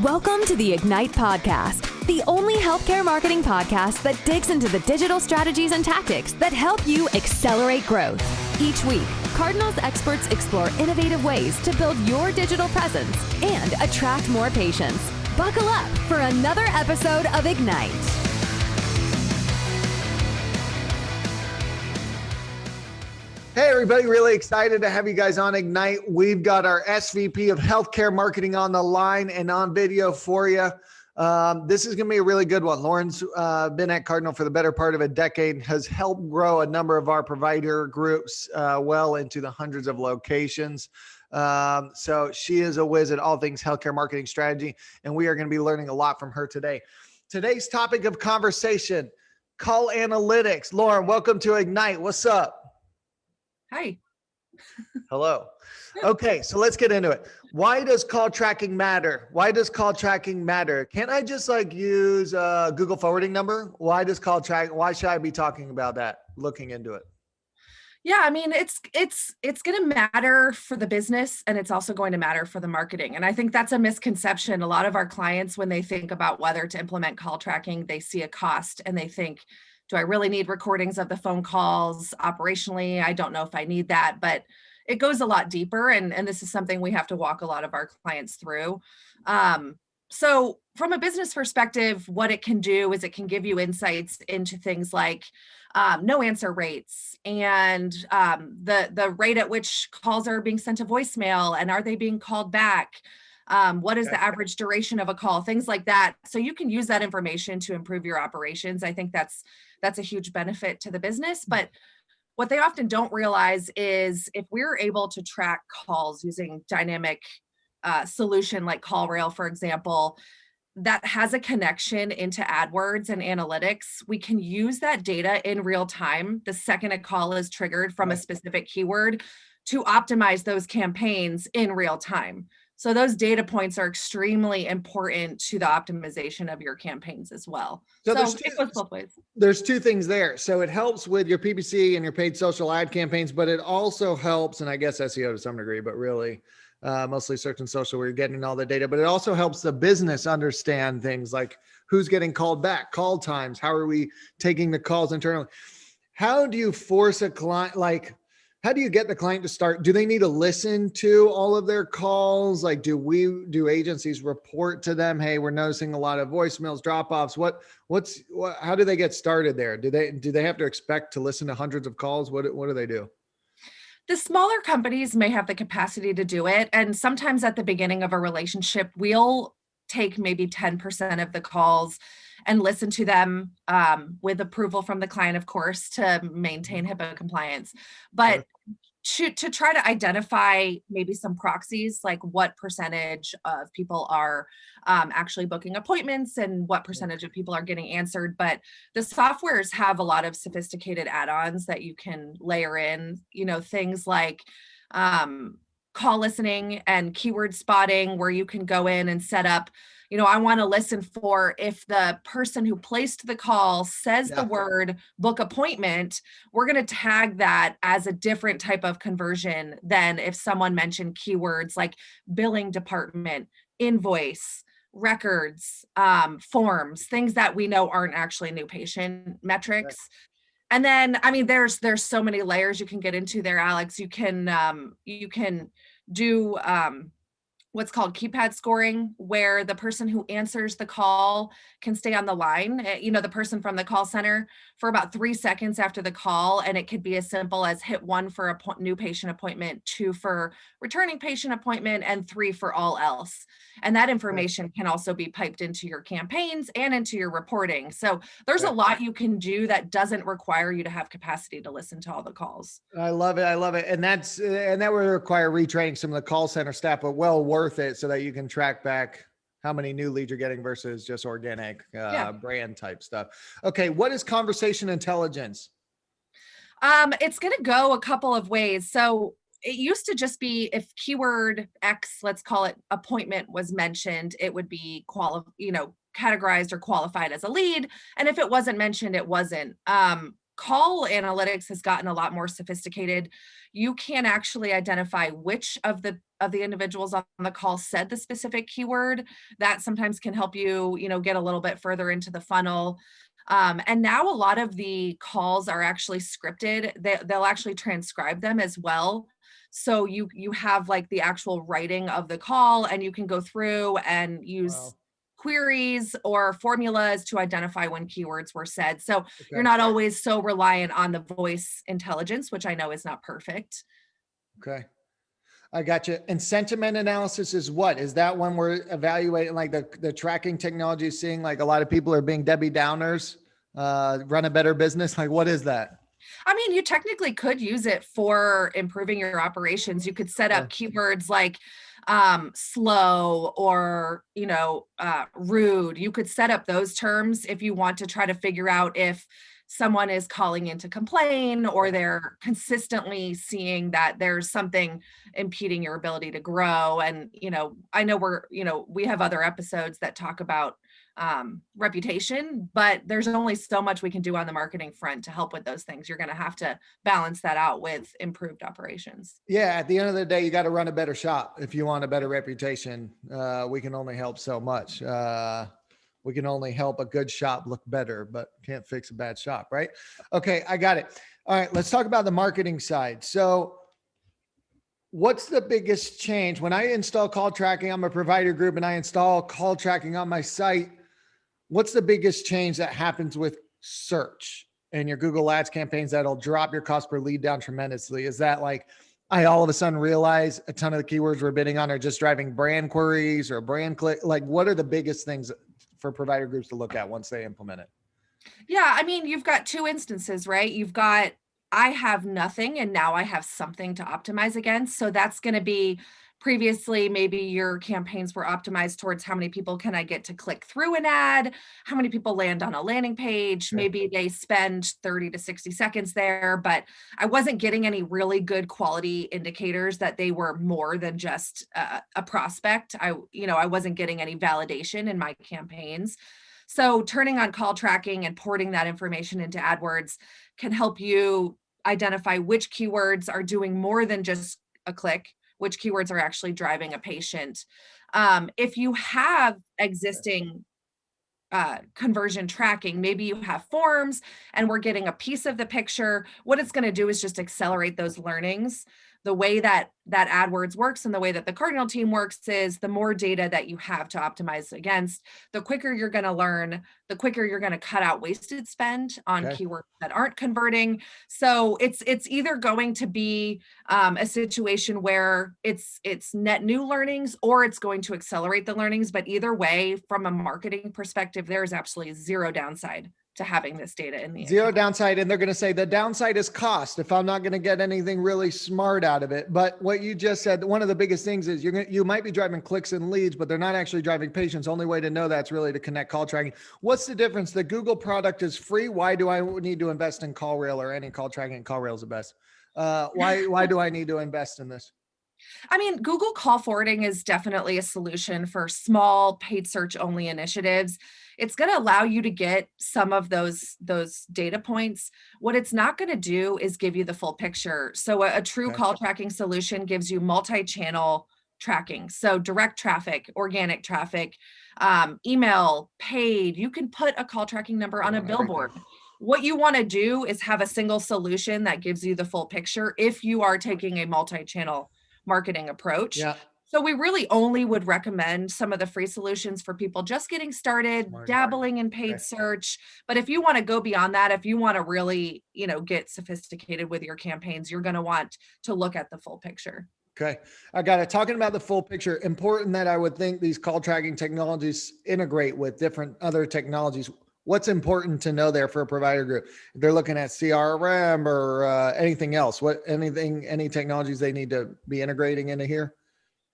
Welcome to the Ignite Podcast, the only healthcare marketing podcast that digs into the digital strategies and tactics that help you accelerate growth. Each week, Cardinal's experts explore innovative ways to build your digital presence and attract more patients. Buckle up for another episode of Ignite. Hey everybody, really excited to have you guys on Ignite. We've got our SVP of Healthcare Marketing on the line and on video for you. This is going to be a really good one. Lauren's been at Cardinal for the better part of a decade, has helped grow a number of our provider groups well into the hundreds of locations. So she is a whiz at all things healthcare marketing strategy, and we are going to be learning a lot from her today. Today's topic of conversation, call analytics. Lauren, welcome to Ignite. What's up? Hi. Hello. Okay, so let's get into it. Why does call tracking matter? Why does call tracking matter? Can't I just use a Google forwarding number? Why does call track? Why should I be talking about that? Looking into it. Yeah, I mean, it's going to matter for the business, and it's also going to matter for the marketing. And I think that's a misconception. A lot of our clients, when they think about whether to implement call tracking, they see a cost and they think, do I really need recordings of the phone calls operationally? I don't know if I need that, but it goes a lot deeper. And this is something we have to walk a lot of our clients through. So from a business perspective, what it can do is it can give you insights into things like no answer rates and the rate at which calls are being sent to voicemail, and are they being called back? What is the average duration of a call? Things like that. So you can use that information to improve your operations. I think that's a huge benefit to the business. But what they often don't realize is if we're able to track calls using dynamic solution like CallRail, for example, that has a connection into AdWords and analytics, we can use that data in real time the second a call is triggered from a specific keyword to optimize those campaigns in real time. So those data points are extremely important to the optimization of your campaigns as well. So it goes both ways. There's two things there. So it helps with your PPC and your paid social ad campaigns, but it also helps, and I guess SEO to some degree, but really mostly search and social where you're getting all the data, but it also helps the business understand things like who's getting called back, call times, how are we taking the calls internally? How do you force a client, how do you get the client to start? Do they need to listen to all of their calls? Do agencies report to them, hey, we're noticing a lot of voicemails, drop-offs? How do they get started there? Do they have to expect to listen to hundreds of calls? What do they do? The smaller companies may have the capacity to do it. And sometimes at the beginning of a relationship, we'll take maybe 10% of the calls and listen to them with approval from the client, of course, to maintain HIPAA compliance. But to try to identify maybe some proxies, like what percentage of people are actually booking appointments and what percentage of people are getting answered. But the softwares have a lot of sophisticated add-ons that you can layer in, things like call listening and keyword spotting, where you can go in and set up, I want to listen for if the person who placed the call says the word book appointment, we're going to tag that as a different type of conversion than if someone mentioned keywords like billing department, invoice, records, forms, things that we know aren't actually new patient metrics. Right. And then, there's so many layers you can get into there, Alex. You can do what's called keypad scoring, where the person who answers the call can stay on the line, the person from the call center, for about 3 seconds after the call. And it could be as simple as hit 1 for a new patient appointment, 2 for returning patient appointment, and 3 for all else. And that information can also be piped into your campaigns and into your reporting. So there's a lot you can do that doesn't require you to have capacity to listen to all the calls. I love it. And that would require retraining some of the call center staff, but well worth it so that you can track back how many new leads you're getting versus just organic brand type stuff. Okay. What is conversation intelligence? It's going to go a couple of ways. So it used to just be if keyword X, let's call it appointment, was mentioned, it would be categorized or qualified as a lead. And if it wasn't mentioned, it wasn't. call analytics has gotten a lot more sophisticated. You can actually identify which of the individuals on the call said the specific keyword. That sometimes can help you, get a little bit further into the funnel. And now a lot of the calls are actually scripted. They'll actually transcribe them as well. So you have like the actual writing of the call, and you can go through and use Wow. queries or formulas to identify when keywords were said. So you're Okay. not always so reliant on the voice intelligence, which I know is not perfect. Okay. I got you. And sentiment analysis is what? Is that when we're evaluating like the tracking technology, seeing like a lot of people are being Debbie Downers, run a better business? Like, what is that? I mean, you technically could use it for improving your operations. You could set up keywords like slow or, rude. You could set up those terms if you want to try to figure out if someone is calling in to complain, or they're consistently seeing that there's something impeding your ability to grow. And, I know we have other episodes that talk about reputation, but there's only so much we can do on the marketing front to help with those things. You're going to have to balance that out with improved operations. Yeah. At the end of the day, you got to run a better shop. If you want a better reputation, we can only help so much. We can only help a good shop look better, but can't fix a bad shop, right? Okay, I got it. All right, let's talk about the marketing side. So what's the biggest change? When I install call tracking, I'm a provider group and I install call tracking on my site. What's the biggest change that happens with search and your Google Ads campaigns that'll drop your cost per lead down tremendously? Is that like, I all of a sudden realize a ton of the keywords we're bidding on are just driving brand queries or brand click? Like, what are the biggest things for provider groups to look at once they implement it? Yeah, I mean, you've got two instances, right? You've got, I have nothing and now I have something to optimize against. So that's going to be, previously, maybe your campaigns were optimized towards how many people can I get to click through an ad, how many people land on a landing page, maybe they spend 30 to 60 seconds there, but I wasn't getting any really good quality indicators that they were more than just a prospect. I wasn't getting any validation in my campaigns. So turning on call tracking and porting that information into AdWords can help you identify which keywords are doing more than just a click, which keywords are actually driving a patient. If you have existing conversion tracking, maybe you have forms and we're getting a piece of the picture, what it's going to do is just accelerate those learnings. The way that AdWords works and the way that the Cardinal team works is the more data that you have to optimize against, the quicker you're going to learn, the quicker you're going to cut out wasted spend on keywords that aren't converting. So it's either going to be a situation where it's net new learnings, or it's going to accelerate the learnings. But either way, from a marketing perspective, there is absolutely zero downside to having this data in the Zero account. downside. And they're going to say the downside is cost if I'm not going to get anything really smart out of it. But what you just said, one of the biggest things is you might be driving clicks and leads, but they're not actually driving patients. Only way to know that's really to connect call tracking. What's the difference? The Google product is free. Why do I need to invest in CallRail or any call tracking? CallRail is the best. Why do I need to invest in this? I mean, Google call forwarding is definitely a solution for small paid search only initiatives. It's going to allow you to get some of those data points. What it's not going to do is give you the full picture. So a true call tracking solution gives you multi-channel tracking. So direct traffic, organic traffic, email, paid. You can put a call tracking number on a billboard. What you want to do is have a single solution that gives you the full picture if you are taking a multi-channel marketing approach. Yeah. So we really only would recommend some of the free solutions for people just getting started, dabbling in paid search. But if you want to go beyond that, if you want to really, get sophisticated with your campaigns, you're going to want to look at the full picture. Okay. I got it. Talking about the full picture, important that I would think these call tracking technologies integrate with different other technologies. What's important to know there for a provider group? If they're looking at CRM or anything else, any technologies they need to be integrating into here?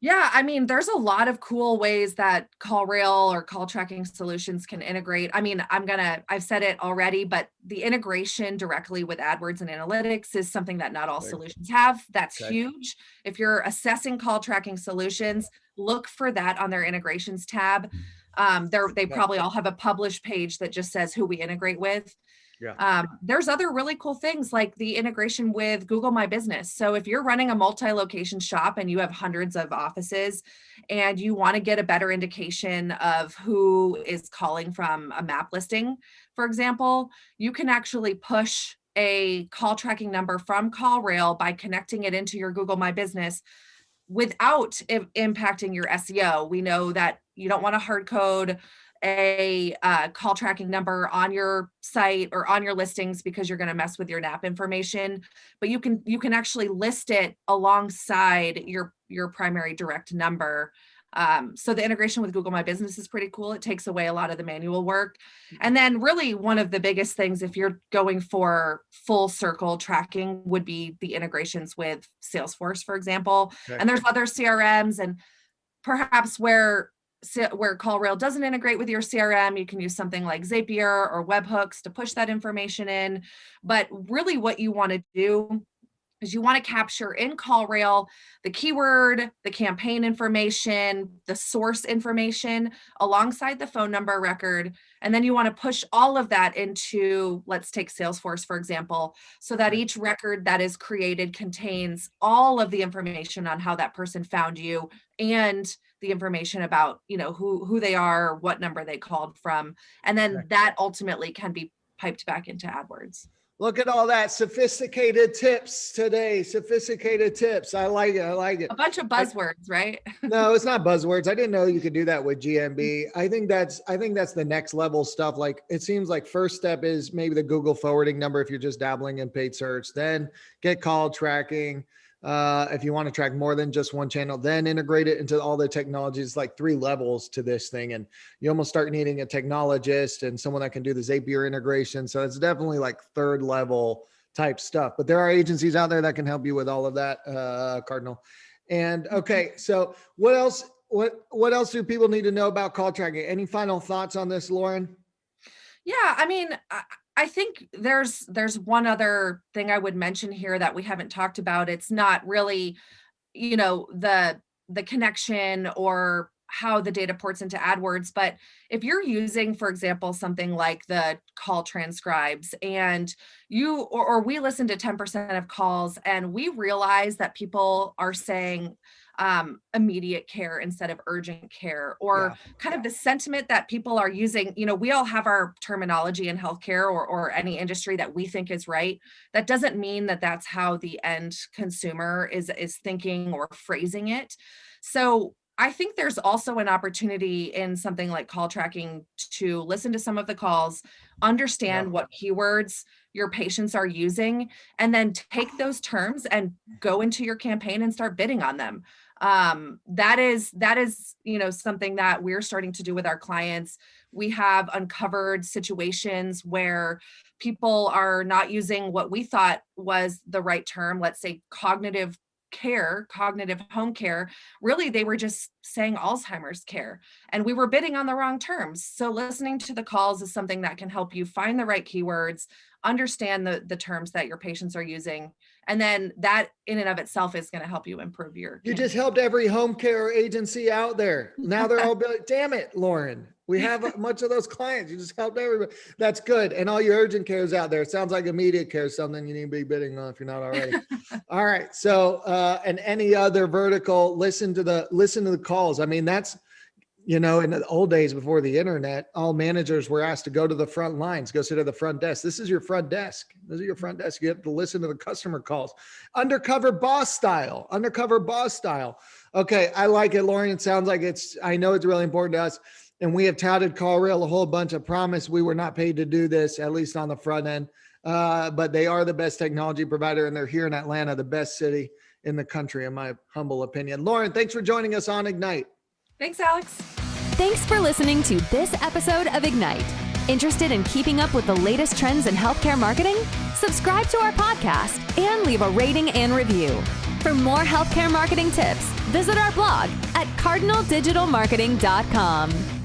Yeah, I mean, there's a lot of cool ways that CallRail or call tracking solutions can integrate. I mean, I've said it already, but the integration directly with AdWords and analytics is something that not all solutions have. That's huge. If you're assessing call tracking solutions, look for that on their integrations tab. They probably all have a publish page that just says who we integrate with. Yeah. There's other really cool things like the integration with Google My Business. So if you're running a multi-location shop and you have hundreds of offices and you want to get a better indication of who is calling from a map listing, for example, you can actually push a call tracking number from CallRail by connecting it into your Google My Business without impacting your SEO. We know that you don't want to hard code a call tracking number on your site or on your listings because you're going to mess with your NAP information, but you can actually list it alongside your primary direct number. So the integration with Google My Business is pretty cool. It takes away a lot of the manual work. And then really one of the biggest things, if you're going for full circle tracking, would be the integrations with Salesforce, for example. Okay. And there's other CRMs, and perhaps where CallRail doesn't integrate with your CRM, you can use something like Zapier or webhooks to push that information in. But really what you want to do is you want to capture in CallRail the keyword, the campaign information, the source information alongside the phone number record. And then you want to push all of that into, let's take Salesforce, for example, so that each record that is created contains all of the information on how that person found you and the information about, who they are, what number they called from. And then that ultimately can be piped back into AdWords. Look at all that sophisticated tips today. Sophisticated tips. I like it. A bunch of buzzwords, right? No, it's not buzzwords. I didn't know you could do that with GMB. I think that's the next level stuff. Like, it seems like first step is maybe the Google forwarding number if you're just dabbling in paid search, then get call tracking. If you want to track more than just one channel, then integrate it into all the technologies, like 3 levels to this thing. And you almost start needing a technologist and someone that can do the Zapier integration. So it's definitely like 3rd level type stuff, but there are agencies out there that can help you with all of that, Cardinal. And okay, so what else do people need to know about call tracking? Any final thoughts on this, Lauren? Yeah, I mean, I think there's one other thing I would mention here that we haven't talked about. It's not really, the connection or how the data ports into AdWords, but if you're using, for example, something like the call transcribes and or we listen to 10% of calls and we realize that people are saying immediate care instead of urgent care, or kind of the sentiment that people are using. We all have our terminology in healthcare or any industry that we think is right. That doesn't mean that that's how the end consumer is thinking or phrasing it. So I think there's also an opportunity in something like call tracking to listen to some of the calls, understand what keywords your patients are using, and then take those terms and go into your campaign and start bidding on them. That is, something that we're starting to do with our clients. We have uncovered situations where people are not using what we thought was the right term, let's say cognitive home care. Really, they were just saying Alzheimer's care, and we were bidding on the wrong terms. So listening to the calls is something that can help you find the right keywords, understand the terms that your patients are using. And then that in and of itself is going to help you improve your. You just helped every home care agency out there. Now they're all like, damn it, Lauren. We have much of those clients. You just helped everybody. That's good. And all your urgent cares out there. It sounds like immediate care is something you need to be bidding on if you're not already. All right. So, and any other vertical, listen to the calls. I mean, that's, in the old days before the internet, all managers were asked to go to the front lines, go sit at the front desk. This is your front desk. You have to listen to the customer calls. Undercover boss style. Okay. I like it, Lauren. It sounds like I know it's really important to us. And we have touted CallRail a whole bunch. I promise we were not paid to do this, at least on the front end. But they are the best technology provider, and they're here in Atlanta, the best city in the country, in my humble opinion. Lauren, thanks for joining us on Ignite. Thanks, Alex. Thanks for listening to this episode of Ignite. Interested in keeping up with the latest trends in healthcare marketing? Subscribe to our podcast and leave a rating and review. For more healthcare marketing tips, visit our blog at cardinaldigitalmarketing.com.